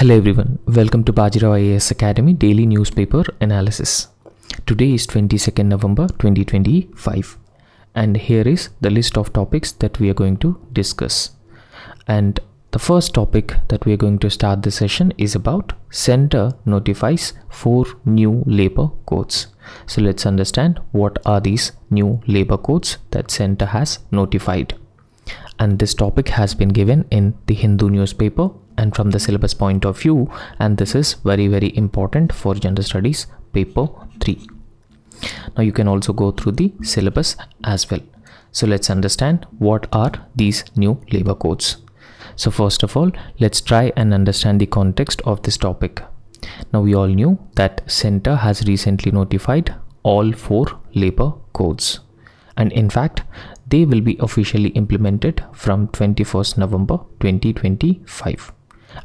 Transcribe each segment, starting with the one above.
Hello everyone, welcome to Bajirao IAS Academy Daily Newspaper Analysis. Today is 22nd November 2025 and here is the list of topics that we are going to discuss. And the first topic that we are going to start this session is about Centre notifies 4 new labour codes. So let's understand what are these new labour codes that Centre has notified. And this topic has been given in the Hindu newspaper and from the syllabus point of view, and this is very important for General Studies paper 3. Now you can also go through the syllabus as well. So let's understand what are these new labour codes. So first of all, let's try and understand the context of this topic. Now we all knew that Centre has recently notified all 4 labour codes, and in fact they will be officially implemented from 21st November 2025.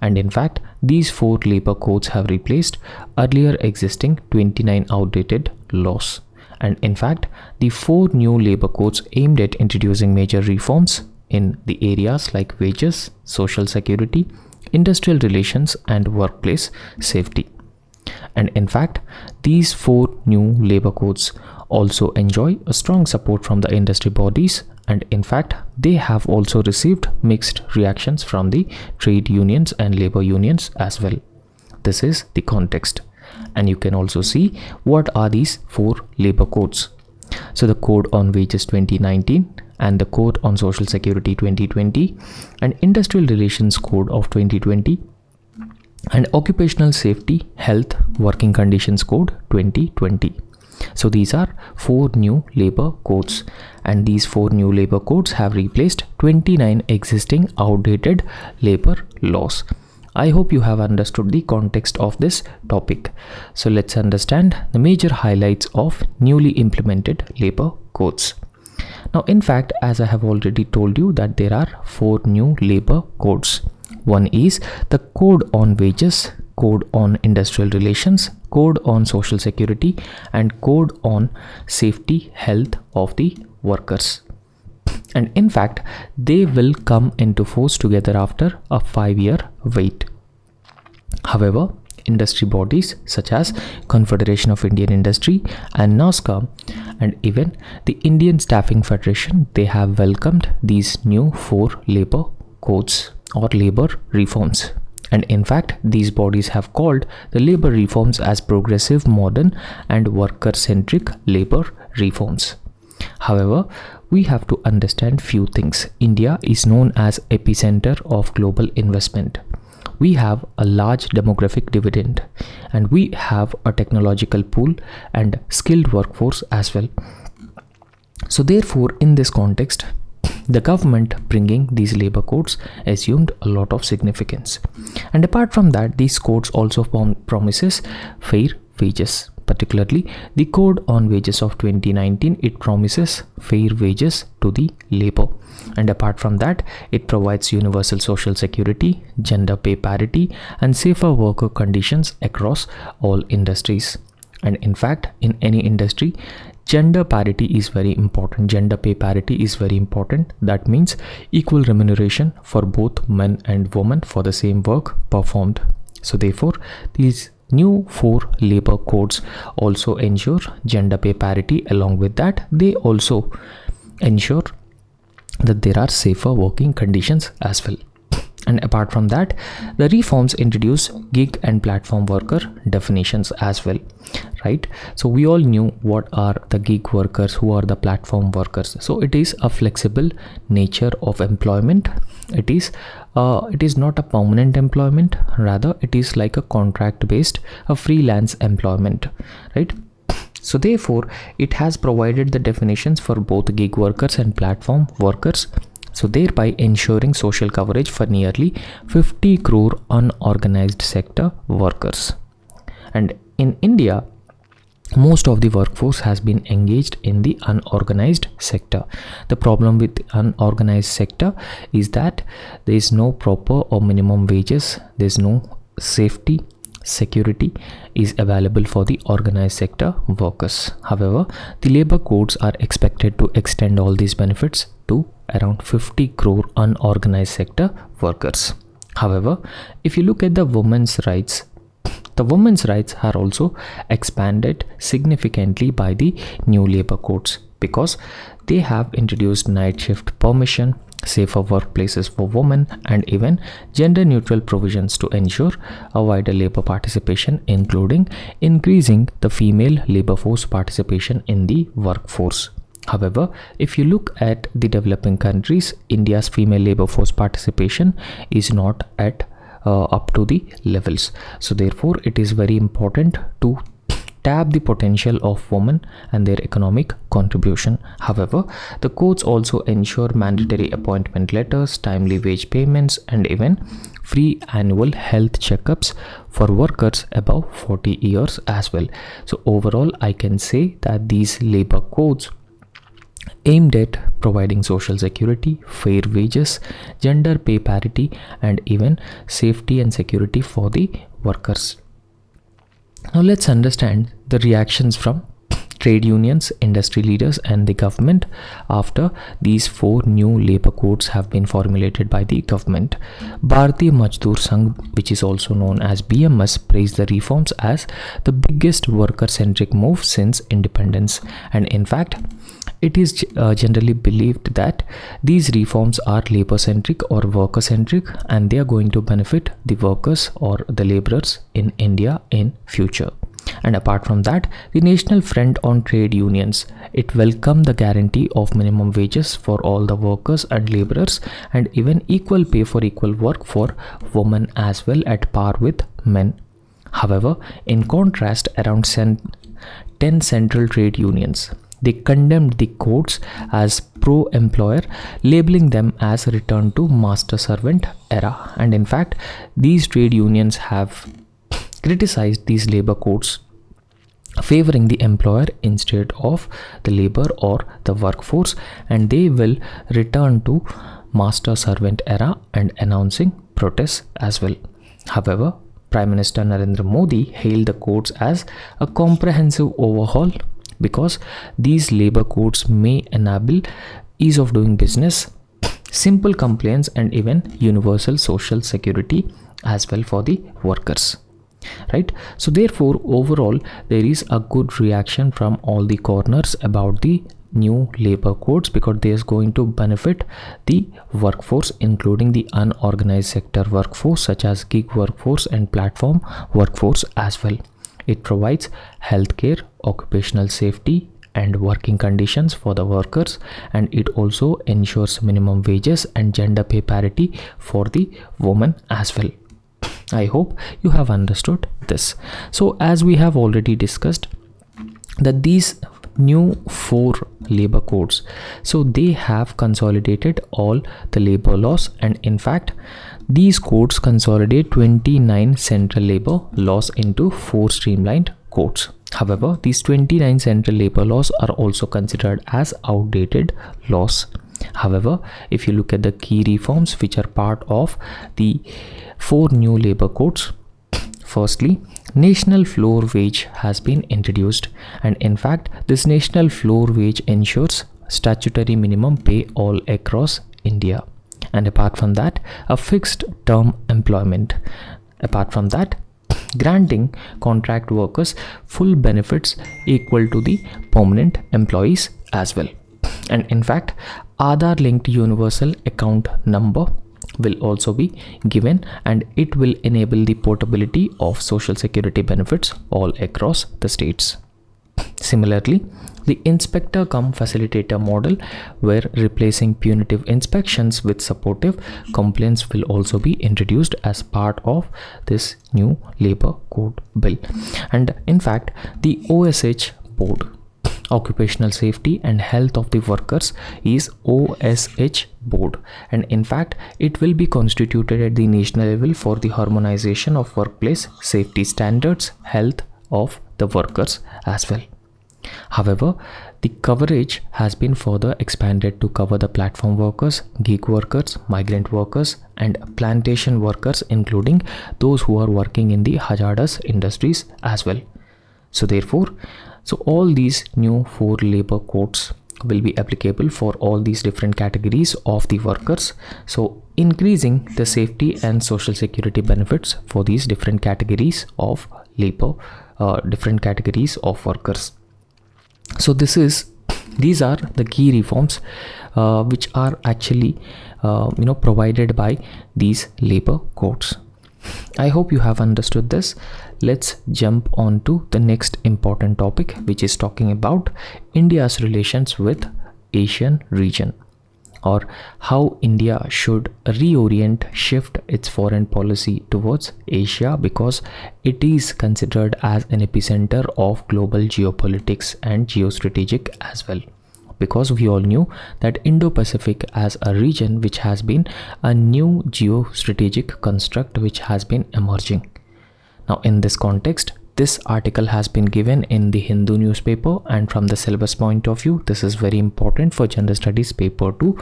And in fact, these 4 labour codes have replaced earlier existing 29 outdated laws. And in fact, the 4 new labour codes aimed at introducing major reforms in the areas like wages, social security, industrial relations and workplace safety. And in fact, these 4 new labour codes also enjoy a strong support from the industry bodies, and in fact they have also received mixed reactions from the trade unions and labor unions as well. This is the context, and you can also see what are these 4 labor codes. So the Code on Wages 2019 and the Code on Social Security 2020 and Industrial Relations Code of 2020 and Occupational Safety Health Working Conditions Code 2020. So these are 4 new labor codes, and these 4 new labor codes have replaced 29 existing outdated labor laws. I hope you have understood the context of this topic. So let's understand the major highlights of newly implemented labor codes. Now in fact, as I have already told you that there are 4 new labor codes. One is the Code on Wages, Code on Industrial Relations, Code on Social Security and Code on Safety Health of the Workers. And in fact, they will come into force together after a 5-year wait. However, industry bodies such as Confederation of Indian Industry and NASCA and even the Indian Staffing Federation, they have welcomed these new 4 labor codes or labor reforms. And in fact, these bodies have called the labor reforms as progressive, modern and worker-centric labor reforms. However, we have to understand few things. India is known as epicenter of global investment. We have a large demographic dividend and we have a technological pool and skilled workforce as well. So therefore, in this context, the government bringing these labor codes assumed a lot of significance. And apart from that, these codes also promises fair wages. Particularly the Code on Wages of 2019, it promises fair wages to the labor. And apart from that, it provides universal social security, gender pay parity and safer worker conditions across all industries. And in fact, in any industry, gender parity is very important. Gender pay parity is very important. That means equal remuneration for both men and women for the same work performed. So therefore, these new 4 labor codes also ensure gender pay parity. Along with that, they also ensure that there are safer working conditions as well. And apart from that, the reforms introduce gig and platform worker definitions as well, right? So we all knew what are the gig workers, who are the platform workers. So it is a flexible nature of employment. It is not a permanent employment, rather it is like a contract based, a freelance employment, right? So therefore, it has provided the definitions for both gig workers and platform workers, so thereby ensuring social coverage for nearly 50 crore unorganized sector workers. And in India, most of the workforce has been engaged in the unorganized sector. The problem with unorganized sector is that there is no proper or minimum wages, there is no safety, security is available for the organized sector workers. However, the labor codes are expected to extend all these benefits to around 50 crore unorganized sector workers. However, if you look at the women's rights, the women's rights are also expanded significantly by the new labor codes because they have introduced night shift permission, safer workplaces for women, and even gender neutral provisions to ensure a wider labor participation, including increasing the female labor force participation in the workforce. However, if you look at the developing countries, India's female labor force participation is not at up to the levels. So therefore, it is very important to tap the potential of women and their economic contribution. However, the codes also ensure mandatory appointment letters, timely wage payments, and even free annual health checkups for workers above 40 years as well. So overall, I can say that these labor codes aimed at providing social security, fair wages, gender pay parity, and even safety and security for the workers. Now let's understand the reactions from trade unions, industry leaders, and the government after these 4 new labor codes have been formulated by the government. Bharatiya Mazdoor Sangh, which is also known as BMS, praised the reforms as the biggest worker-centric move since independence, and in fact, it is generally believed that these reforms are labor-centric or worker-centric, and they are going to benefit the workers or the laborers in India in future. And apart from that, the National Front on Trade Unions, it welcomed the guarantee of minimum wages for all the workers and laborers, and even equal pay for equal work for women as well at par with men. However, in contrast, around 10 central trade unions, they condemned the codes as pro-employer, labeling them as a return to master-servant era. And in fact, these trade unions have criticized these labor codes, favoring the employer instead of the labor or the workforce, and they will return to master-servant era and announcing protests as well. However, Prime Minister Narendra Modi hailed the codes as a comprehensive overhaul because these labor codes may enable ease of doing business, simple compliance, and even universal social security as well for the workers. Right? So therefore, overall, there is a good reaction from all the corners about the new labor codes because they is going to benefit the workforce, including the unorganized sector workforce such as gig workforce and platform workforce as well. It provides healthcare, occupational safety, and working conditions for the workers, and it also ensures minimum wages and gender pay parity for the women as well. I hope you have understood this. So as we have already discussed that these new 4 labor codes, so they have consolidated all the labor laws, and in fact these codes consolidate 29 central labor laws into 4 streamlined codes. However, these 29 central labor laws are also considered as outdated laws. However, if you look at the key reforms which are part of the 4 new labor codes, firstly, national floor wage has been introduced, and in fact this national floor wage ensures statutory minimum pay all across India, and apart from that, a fixed term employment. Apart from that, granting contract workers full benefits equal to the permanent employees as well. And in fact, Aadhaar linked universal account number will also be given, and it will enable the portability of social security benefits all across the states. Similarly, the inspector cum facilitator model, where replacing punitive inspections with supportive compliance, will also be introduced as part of this new labor code bill. And in fact, the OSH board, Occupational Safety and Health of the Workers, is OSH board, and in fact it will be constituted at the national level for the harmonization of workplace safety standards, health of the workers as well. However, the coverage has been further expanded to cover the platform workers, gig workers, migrant workers, and plantation workers, including those who are working in the hazardous industries as well. So therefore, all these new 4 labor codes will be applicable for all these different categories of the workers. So increasing the safety and social security benefits for these different categories of labor, different categories of workers. So these are the key reforms which are actually provided by these labor codes. I hope you have understood this. Let's jump on to the next important topic, which is talking about India's relations with Asian region, or how India should shift its foreign policy towards Asia, because it is considered as an epicenter of global geopolitics and geostrategic as well. Because we all knew that Indo-Pacific as a region which has been a new geostrategic construct which has been emerging. Now in this context, this article has been given in the Hindu newspaper, and from the syllabus point of view, this is very important for General Studies paper 2,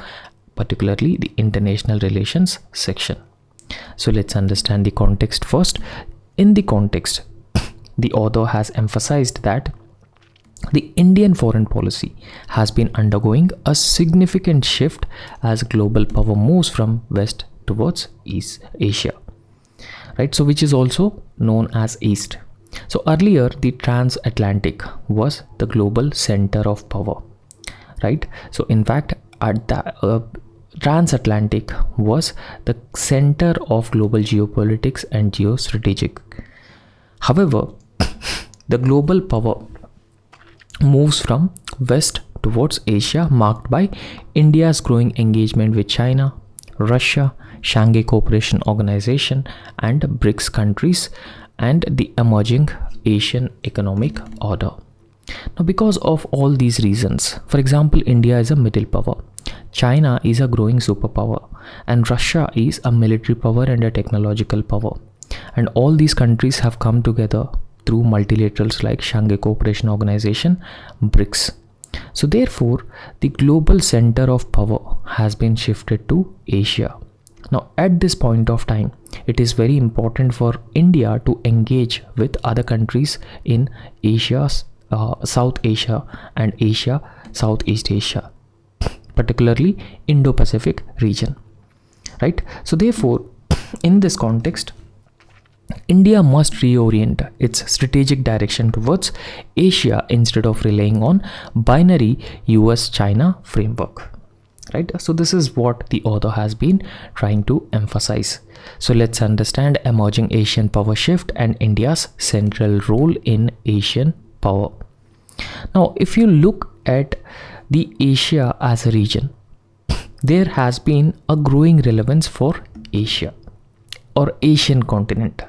particularly the International Relations section. So let's understand the context first. In the context, the author has emphasized that the Indian foreign policy has been undergoing a significant shift as global power moves from west towards East Asia, right? So which is also known as East. So earlier the transatlantic was the global center of power, right? So in fact, at the transatlantic was the center of global geopolitics and geostrategic. However, the global power moves from west towards Asia, marked by India's growing engagement with China, Russia, Shanghai Cooperation Organization and BRICS countries, and the emerging Asian economic order. Now because of all these reasons, for example, India is a middle power, China is a growing superpower, and Russia is a military power and a technological power, and all these countries have come together through multilaterals like Shanghai Cooperation Organization, BRICS. So therefore, the global center of power has been shifted to Asia. Now at this point of time, it is very important for India to engage with other countries in Asia, South Asia and Asia, Southeast Asia, particularly Indo-Pacific region, right? So therefore, in this context, India must reorient its strategic direction towards Asia instead of relying on binary US-China framework, right? So this is what the author has been trying to emphasize. So let's understand emerging Asian power shift and India's central role in Asian power. Now, if you look at the Asia as a region, there has been a growing relevance for Asia or Asian continent,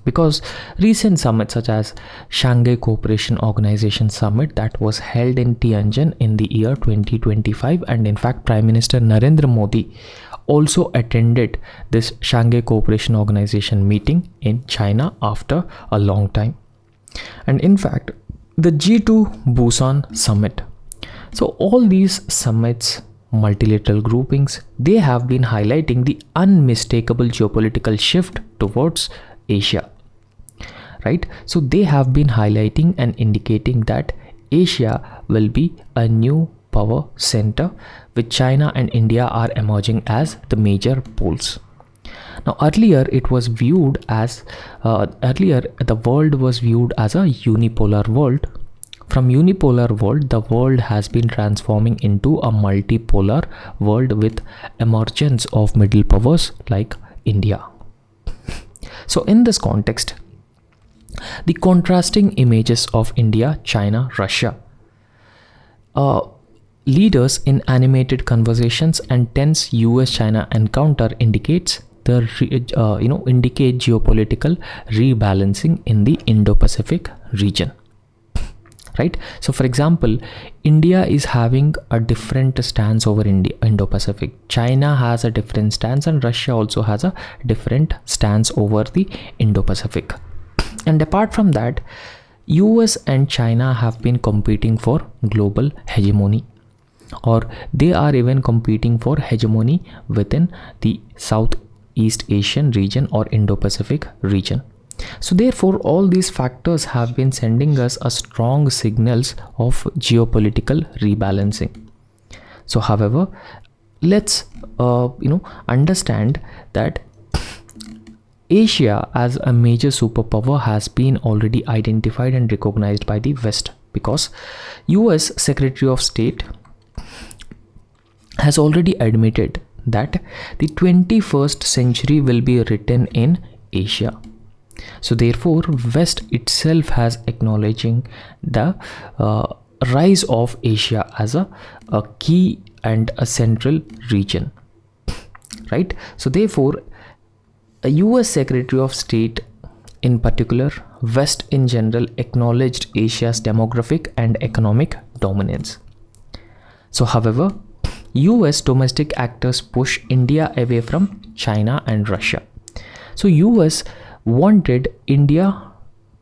because recent summits such as Shanghai Cooperation Organization Summit that was held in Tianjin in the year 2025, and in fact Prime Minister Narendra Modi also attended this Shanghai Cooperation Organization meeting in China after a long time. And in fact, the G2 Busan Summit. So all these summits, multilateral groupings, they have been highlighting the unmistakable geopolitical shift towards Asia, right? So they have been highlighting and indicating that Asia will be a new power center, with China and India are emerging as the major poles. Now earlier it was viewed as the world was viewed as a unipolar world. From unipolar world, the world has been transforming into a multipolar world with emergence of middle powers like India. So in this context, the contrasting images of India, China, Russia, leaders in animated conversations and tense US-China encounter indicates indicate geopolitical rebalancing in the Indo-Pacific region, right? So for example, India is having a different stance over Indo-Pacific. China has a different stance, and Russia also has a different stance over the Indo-Pacific. And apart from that, US and China have been competing for global hegemony, or they are even competing for hegemony within the Southeast Asian region or Indo-Pacific region. So therefore, all these factors have been sending us a strong signals of geopolitical rebalancing. So however, let's understand that Asia as a major superpower has been already identified and recognized by the West, because US Secretary of State has already admitted that the 21st century will be written in Asia. So therefore, West itself has acknowledging the rise of Asia as a key and a central region, right? So therefore, a US Secretary of State in particular, West in general, acknowledged Asia's demographic and economic dominance. So however, US domestic actors push India away from China and Russia. So US wanted India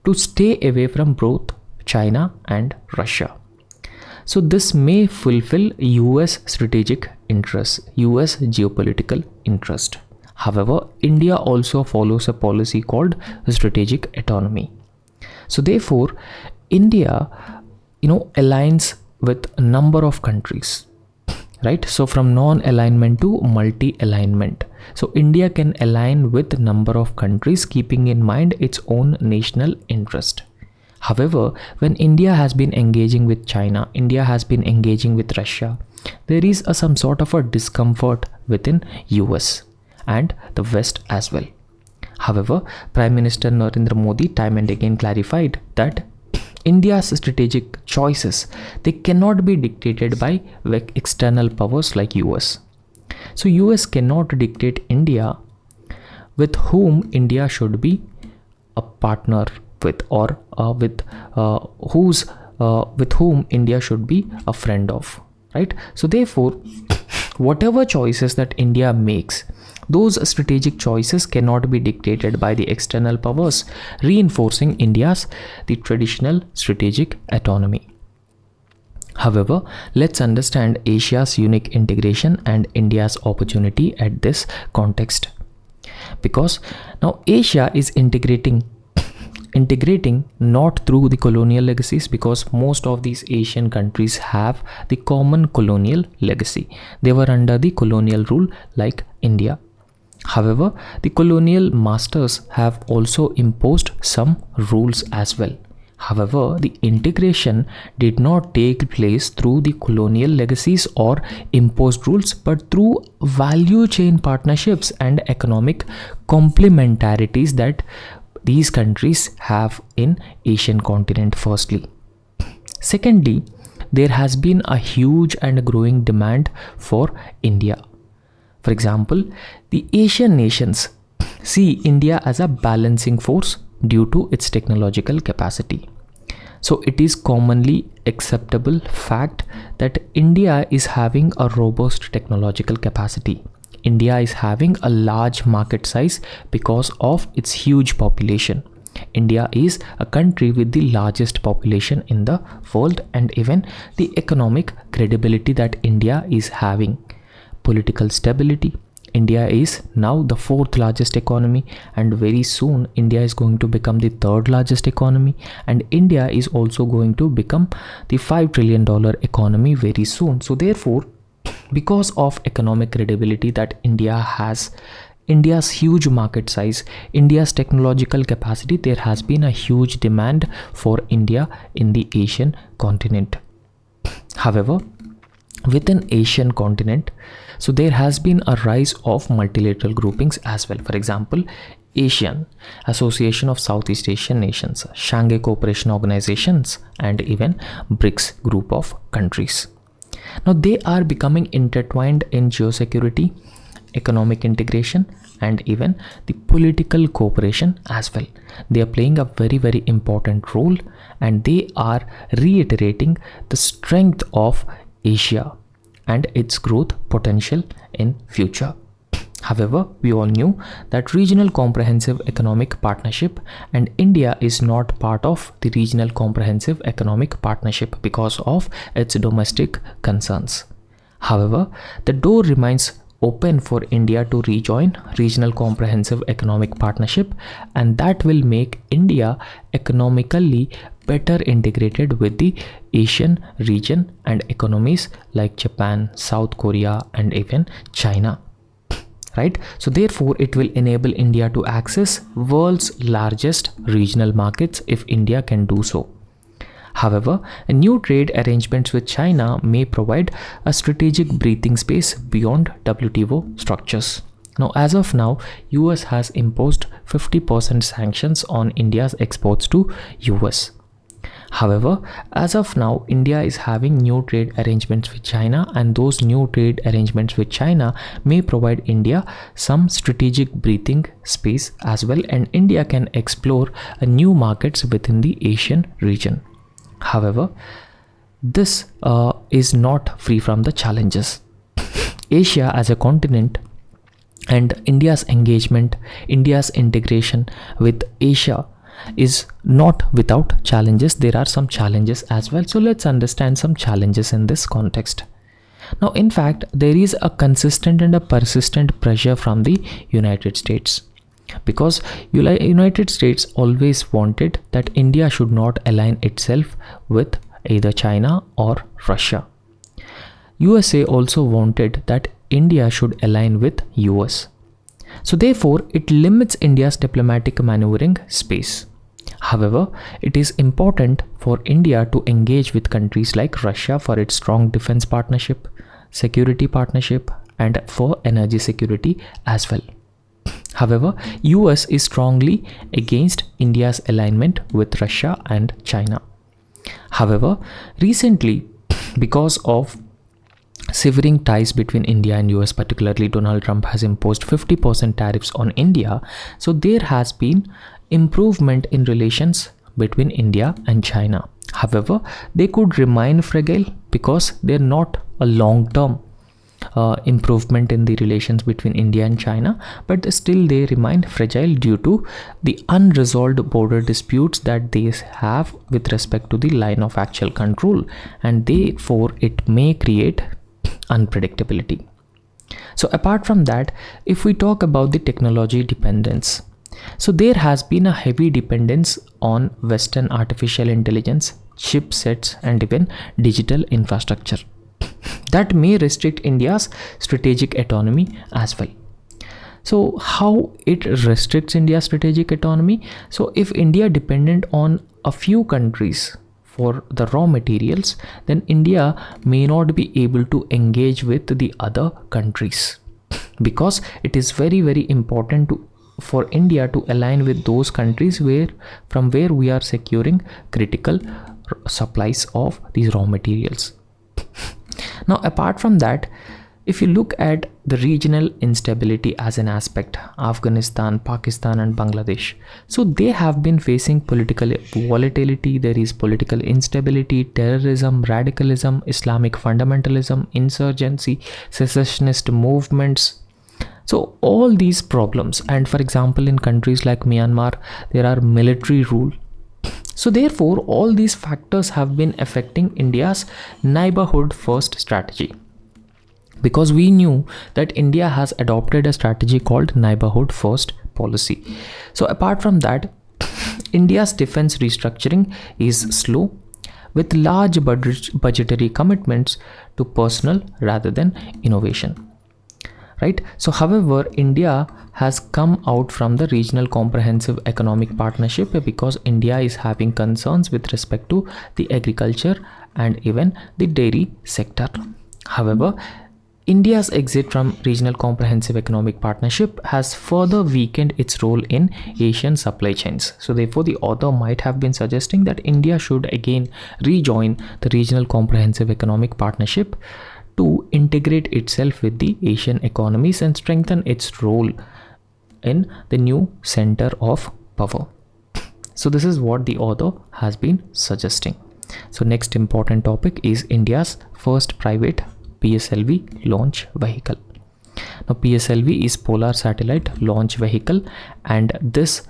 to stay away from both China and Russia. So this may fulfill US strategic interests, US geopolitical interest. However, India also follows a policy called strategic autonomy. So therefore, India, aligns with a number of countries, right? So from non-alignment to multi-alignment. So India can align with a number of countries, keeping in mind its own national interest. However, when India has been engaging with China, India has been engaging with Russia, there is some sort of a discomfort within US and the West as well. However, Prime Minister Narendra Modi time and again clarified that India's strategic choices, they cannot be dictated by external powers like US. So US cannot dictate India with whom India should be a partner with, or with whom India should be a friend of, right? So therefore, whatever choices that India makes, those strategic choices cannot be dictated by the external powers, reinforcing India's the traditional strategic autonomy. However, let's understand Asia's unique integration and India's opportunity at this context. Because now Asia is integrating not through the colonial legacies, because most of these Asian countries have the common colonial legacy. They were under the colonial rule like India. However, the colonial masters have also imposed some rules as well. However, the integration did not take place through the colonial legacies or imposed rules, but through value chain partnerships and economic complementarities that these countries have in Asian continent firstly. Secondly, there has been a huge and growing demand for India. For example, the Asian nations see India as a balancing force due to its technological capacity. So it is commonly acceptable fact that India is having a robust technological capacity. India is having a large market size because of its huge population. India is a country with the largest population in the world, and even the economic credibility that India is having. Political stability. India is now the 4th largest economy, and very soon India is going to become the 3rd largest economy, and India is also going to become the $5 trillion economy very soon. So therefore, because of economic credibility that India has, India's huge market size, India's technological capacity, there has been a huge demand for India in the Asian continent. However, within Asian continent, so there has been a rise of multilateral groupings as well. For example, ASEAN, Association of Southeast Asian Nations, Shanghai Cooperation Organizations, and even BRICS group of countries. Now they are becoming intertwined in geosecurity, economic integration, and even the political cooperation as well. They are playing a very, very important role, and they are reiterating the strength of Asia and its growth potential in future. However, we all knew that regional comprehensive economic partnership, and India is not part of the regional comprehensive economic partnership because of its domestic concerns. However, the door remains open for India to rejoin regional comprehensive economic partnership, and that will make India economically better integrated with the Asian region and economies like Japan, South Korea, and even China. Right? So therefore, it will enable India to access world's largest regional markets if India can do so. However, new trade arrangements with China may provide a strategic breathing space beyond WTO structures. Now, as of now, US has imposed 50% sanctions on India's exports to US. However, as of now, India is having new trade arrangements with China, and those new trade arrangements with China may provide India some strategic breathing space as well, and India can explore new markets within the Asian region. However, this is not free from the challenges. Asia as a continent and India's engagement, India's integration with Asia is not without challenges. There are some challenges as well. So let's understand some challenges in this context. Now, in fact, there is a consistent and a persistent pressure from the United States, because United States always wanted that India should not align itself with either China or Russia. USA also wanted that India should align with US. So therefore, it limits India's diplomatic maneuvering space. However, it is important for India to engage with countries like Russia for its strong defense partnership, security partnership, and for energy security as well. However, US is strongly against India's alignment with Russia and China. However, recently, because of severing ties between India and US, particularly Donald Trump has imposed 50% tariffs on India. So there has been improvement in relations between India and China. However, they could remain fragile because they're not a long-term improvement in the relations between India and China, but still they remain fragile due to the unresolved border disputes that they have with respect to the line of actual control, and therefore it may create unpredictability. So apart from that, if we talk about the technology dependence, so there has been a heavy dependence on Western artificial intelligence, chipsets, and even digital infrastructure that may restrict India's strategic autonomy as well. So how it restricts India's strategic autonomy? So if India dependent on a few countries for the raw materials, then India may not be able to engage with the other countries, because it is very, very important for India to align with those countries from where we are securing critical supplies of these raw materials. Now, apart from that, if you look at the regional instability as an aspect, Afghanistan, Pakistan, and Bangladesh, so they have been facing political volatility. There is political instability, terrorism, radicalism, Islamic fundamentalism, insurgency, secessionist movements. So all these problems, and for example, in countries like Myanmar, there are military rule. So therefore, all these factors have been affecting India's neighborhood first strategy, because we knew that India has adopted a strategy called neighborhood first policy. So apart from that, India's defense restructuring is slow, with large budgetary commitments to personnel rather than innovation. Right? So however, India has come out from the regional comprehensive economic partnership because India is having concerns with respect to the agriculture and even the dairy sector. However, India's exit from regional comprehensive economic partnership has further weakened its role in Asian supply chains. So therefore, the author might have been suggesting that India should again rejoin the regional comprehensive economic partnership to integrate itself with the Asian economies and strengthen its role in the new center of power. So this is what the author has been suggesting. So next important topic is India's first private PSLV launch vehicle. Now PSLV is Polar Satellite Launch Vehicle, and this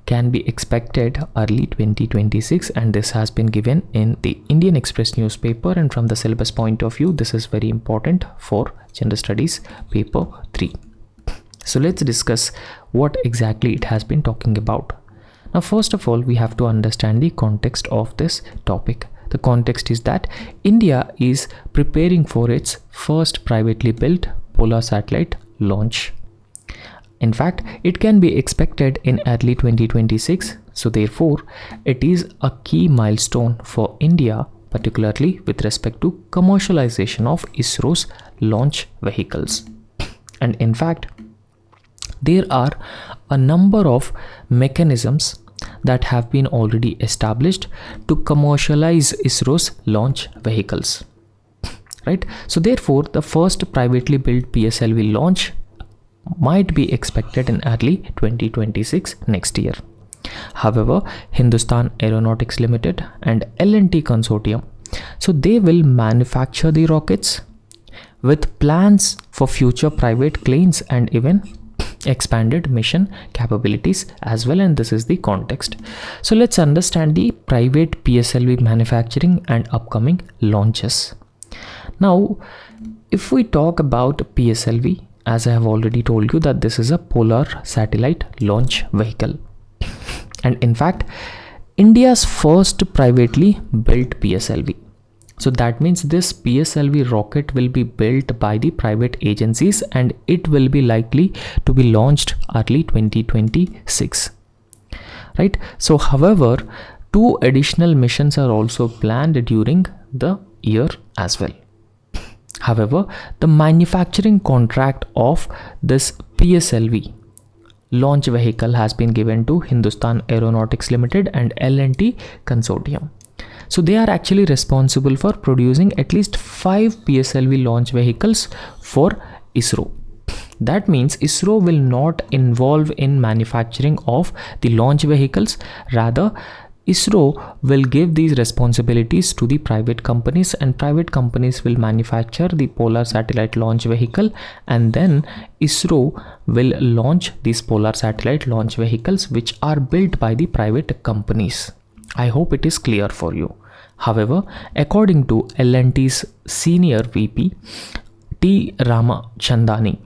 can be expected early 2026, and this has been given in the Indian Express newspaper, and from the syllabus point of view, this is very important for General Studies paper 3. So let's discuss what exactly it has been talking about. Now, first of all, we have to understand the context of this topic. The context is that India is preparing for its first privately built polar satellite launch. In fact, it can be expected in early 2026. So therefore, it is a key milestone for India, particularly with respect to commercialization of ISRO's launch vehicles. And in fact, there are a number of mechanisms that have been already established to commercialize ISRO's launch vehicles. Right? So therefore, the first privately built PSLV launch might be expected in early 2026 next year. However, Hindustan Aeronautics Limited and L&T Consortium, so they will manufacture the rockets with plans for future private planes and even expanded mission capabilities as well, and this is the context. So let's understand the private PSLV manufacturing and upcoming launches. Now, if we talk about PSLV, as I have already told you that this is a polar satellite launch vehicle. And in fact, India's first privately built PSLV. So that means this PSLV rocket will be built by the private agencies and it will be likely to be launched early 2026. Right? So however, 2 additional missions are also planned during the year as well. However, the manufacturing contract of this PSLV launch vehicle has been given to Hindustan Aeronautics Limited and L&T Consortium. So they are actually responsible for producing at least 5 PSLV launch vehicles for ISRO. That means ISRO will not involve in manufacturing of the launch vehicles. Rather, ISRO will give these responsibilities to the private companies, and private companies will manufacture the polar satellite launch vehicle, and then ISRO will launch these polar satellite launch vehicles which are built by the private companies. I hope it is clear for you. However, according to L&T's senior VP T. Ramachandani,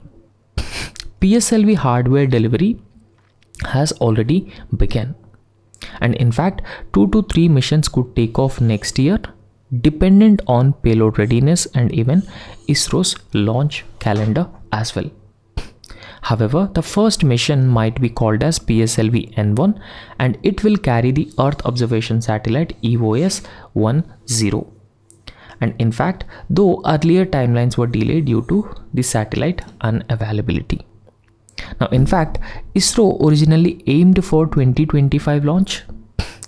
PSLV hardware delivery has already begun. And in fact, 2 to 3 missions could take off next year, dependent on payload readiness and even ISRO's launch calendar as well. However, the first mission might be called as PSLV N1 and it will carry the Earth Observation Satellite EOS-10. And in fact, though earlier timelines were delayed due to the satellite unavailability. Now, in fact, ISRO originally aimed for 2025 launch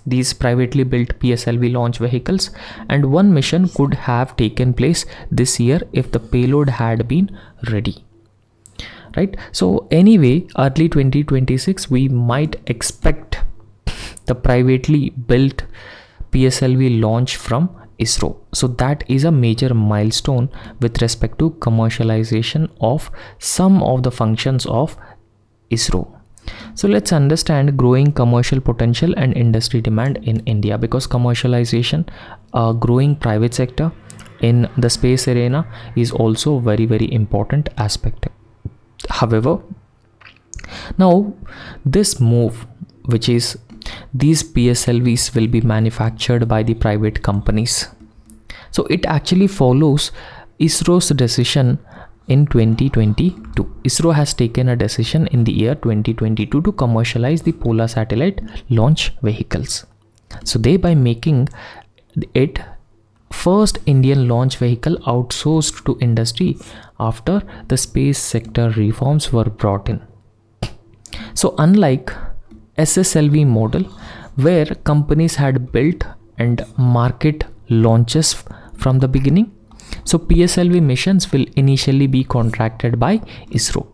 these privately built PSLV launch vehicles, and 1 mission could have taken place this year if the payload had been ready. Right? So anyway, early 2026 we might expect the privately built PSLV launch from ISRO. So that is a major milestone with respect to commercialization of some of the functions of ISRO. So let's understand growing commercial potential and industry demand in India, because commercialization, growing private sector in the space arena is also very, very important aspect. However, now this move, which is these PSLVs will be manufactured by the private companies. So it actually follows ISRO's decision in 2022. ISRO has taken a decision in the year 2022 to commercialize the polar satellite launch vehicles. So thereby making it first Indian launch vehicle outsourced to industry after the space sector reforms were brought in. So unlike SSLV model, where companies had built and market launches from the beginning, so PSLV missions will initially be contracted by ISRO.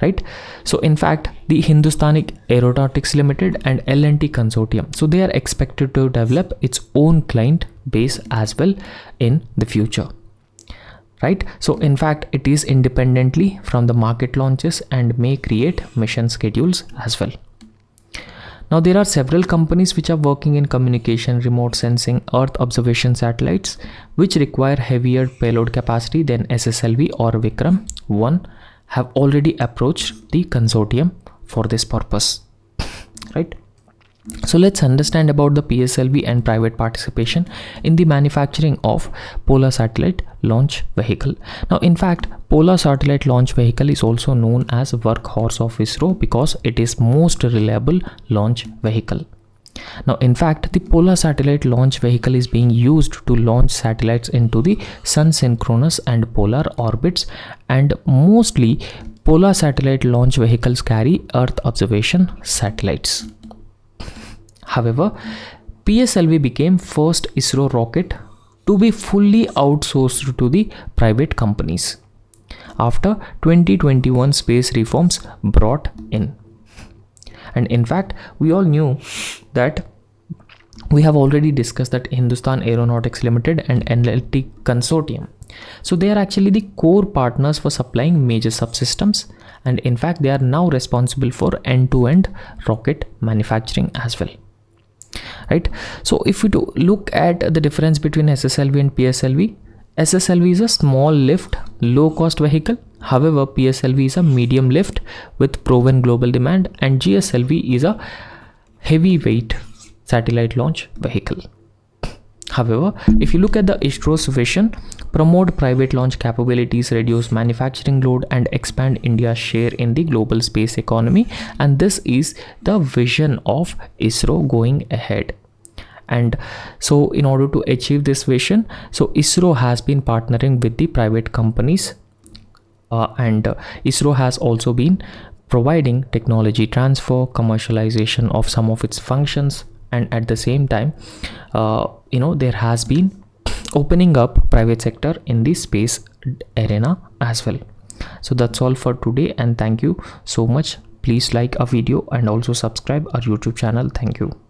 Right? So in fact, the Hindustan Aeronautics Limited and L&T Consortium, so they are expected to develop its own client base as well in the future. Right? So in fact, it is independently from the market launches and may create mission schedules as well. Now there are several companies which are working in communication, remote sensing, Earth observation satellites, which require heavier payload capacity than SSLV or Vikram 1, have already approached the consortium for this purpose. Right? So let's understand about the PSLV and private participation in the manufacturing of Polar Satellite Launch Vehicle. Now, in fact, Polar Satellite Launch Vehicle is also known as workhorse of ISRO because it is most reliable launch vehicle. Now, in fact, the Polar Satellite Launch Vehicle is being used to launch satellites into the sun synchronous and polar orbits, and mostly Polar Satellite Launch Vehicles carry Earth observation satellites. However, PSLV became first ISRO rocket to be fully outsourced to the private companies after 2021 space reforms brought in. And in fact, we all knew that we have already discussed that Hindustan Aeronautics Limited and NLT Consortium. So they are actually the core partners for supplying major subsystems, and in fact they are now responsible for end-to-end rocket manufacturing as well. Right, so if we do look at the difference between SSLV and PSLV, SSLV is a small lift, low cost vehicle. However, PSLV is a medium lift with proven global demand, and GSLV is a heavyweight satellite launch vehicle. However, if you look at the ISRO's vision, promote private launch capabilities, reduce manufacturing load, and expand India's share in the global space economy, and this is the vision of ISRO going ahead. And so in order to achieve this vision, so ISRO has been partnering with the private companies, and ISRO has also been providing technology transfer, commercialization of some of its functions, and at the same time there has been opening up private sector in the space arena as well. So that's all for today, and thank you so much. Please like our video and also subscribe our YouTube channel. Thank you.